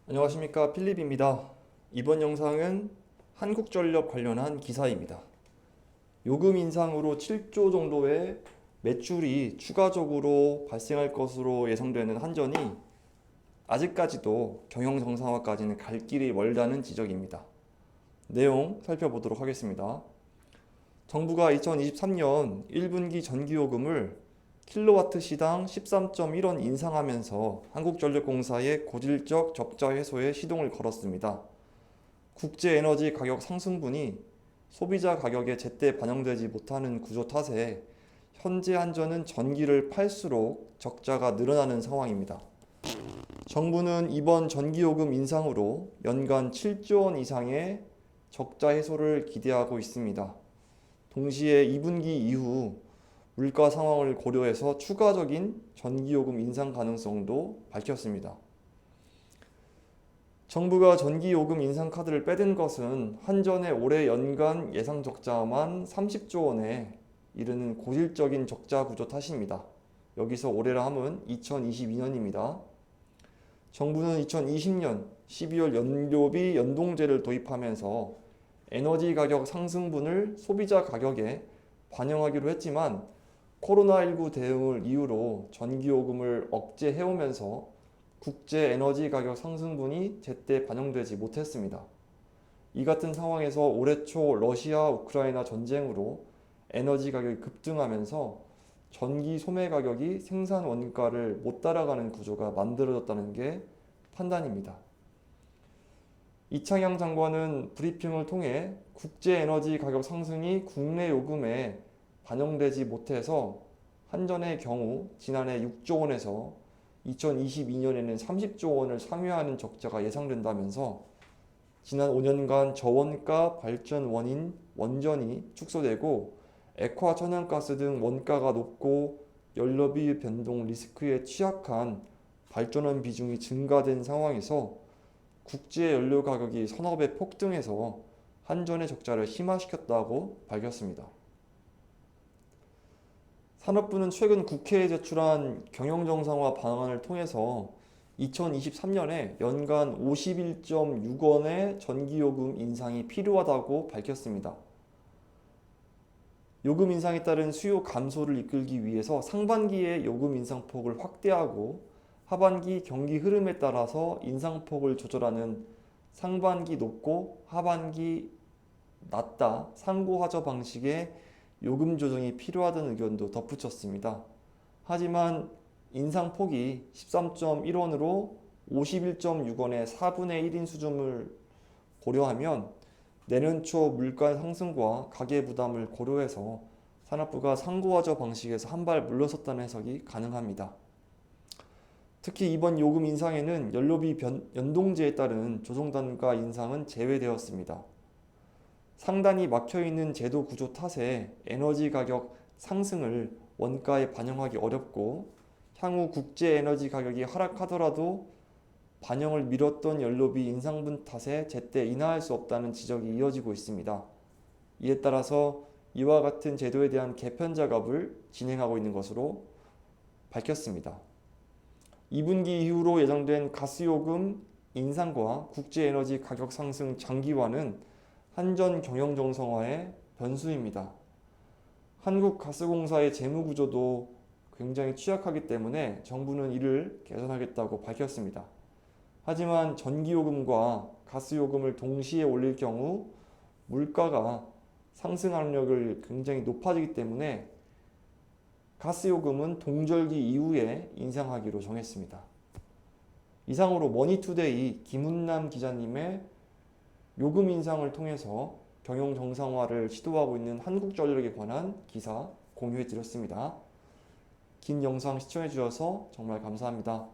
안녕하십니까, 필립입니다. 이번 영상은 한국전력 관련한 기사입니다. 요금 인상으로 7조 정도의 매출이 추가적으로 발생할 것으로 예상되는 한전이 아직까지도 경영 정상화까지는 갈 길이 멀다는 지적입니다. 내용 살펴보도록 하겠습니다. 정부가 2023년 1분기 전기요금을 킬로와트 시당 13.1원 인상하면서 한국전력공사의 고질적 적자 해소에 시동을 걸었습니다. 국제에너지 가격 상승분이 소비자 가격에 제때 반영되지 못하는 구조 탓에 현재 한전은 전기를 팔수록 적자가 늘어나는 상황입니다. 정부는 이번 전기요금 인상으로 연간 7조 원 이상의 적자 해소를 기대하고 있습니다. 동시에 2분기 이후 물가 상황을 고려해서 추가적인 전기요금 인상 가능성도 밝혔습니다. 정부가 전기요금 인상 카드를 빼든 것은 한전의 올해 연간 예상 적자만 30조 원에 이르는 고질적인 적자 구조 탓입니다. 여기서 올해라 함은 2022년입니다. 정부는 2020년 12월 연료비 연동제를 도입하면서 에너지 가격 상승분을 소비자 가격에 반영하기로 했지만 코로나19 대응을 이유로 전기요금을 억제해오면서 국제 에너지 가격 상승분이 제때 반영되지 못했습니다. 이 같은 상황에서 올해 초 러시아 우크라이나 전쟁으로 에너지 가격이 급등하면서 전기 소매 가격이 생산 원가를 못 따라가는 구조가 만들어졌다는 게 판단입니다. 이창양 장관은 브리핑을 통해 국제 에너지 가격 상승이 국내 요금에 반영되지 못해서 한전의 경우 지난해 6조 원에서 2022년에는 30조 원을 상회하는 적자가 예상된다면서 지난 5년간 저원가 발전 원인 원전이 축소되고 액화 천연가스 등 원가가 높고 연료비 변동 리스크에 취약한 발전원 비중이 증가된 상황에서 국제 연료 가격이 서너 배 폭등해서 한전의 적자를 심화시켰다고 밝혔습니다. 산업부는 최근 국회에 제출한 경영정상화 방안을 통해서 2023년에 연간 51.6원의 전기요금 인상이 필요하다고 밝혔습니다. 요금 인상에 따른 수요 감소를 이끌기 위해서 상반기에 요금 인상폭을 확대하고 하반기 경기 흐름에 따라서 인상폭을 조절하는 상반기 높고 하반기 낮다 상고하저 방식의 요금 조정이 필요하다는 의견도 덧붙였습니다. 하지만 인상폭이 13.1원으로 51.6원의 4분의 1인 수준을 고려하면 내년 초 물가 상승과 가계 부담을 고려해서 산업부가 상고하저 방식에서 한 발 물러섰다는 해석이 가능합니다. 특히 이번 요금 인상에는 연료비 연동제에 따른 조정단가 인상은 제외되었습니다. 상단이 막혀있는 제도 구조 탓에 에너지 가격 상승을 원가에 반영하기 어렵고 향후 국제 에너지 가격이 하락하더라도 반영을 미뤘던 연료비 인상분 탓에 제때 인하할 수 없다는 지적이 이어지고 있습니다. 이에 따라서 이와 같은 제도에 대한 개편 작업을 진행하고 있는 것으로 밝혔습니다. 2분기 이후로 예정된 가스요금 인상과 국제에너지 가격 상승 장기화는 한전 경영 정상화의 변수입니다. 한국가스공사의 재무구조도 굉장히 취약하기 때문에 정부는 이를 개선하겠다고 밝혔습니다. 하지만 전기요금과 가스요금을 동시에 올릴 경우 물가가 상승 압력을 굉장히 높아지기 때문에 가스요금은 동절기 이후에 인상하기로 정했습니다. 이상으로 머니투데이 김훈남 기자님의 요금 인상을 통해서 경영 정상화를 시도하고 있는 한국전력에 관한 기사 공유해 드렸습니다. 긴 영상 시청해 주셔서 정말 감사합니다.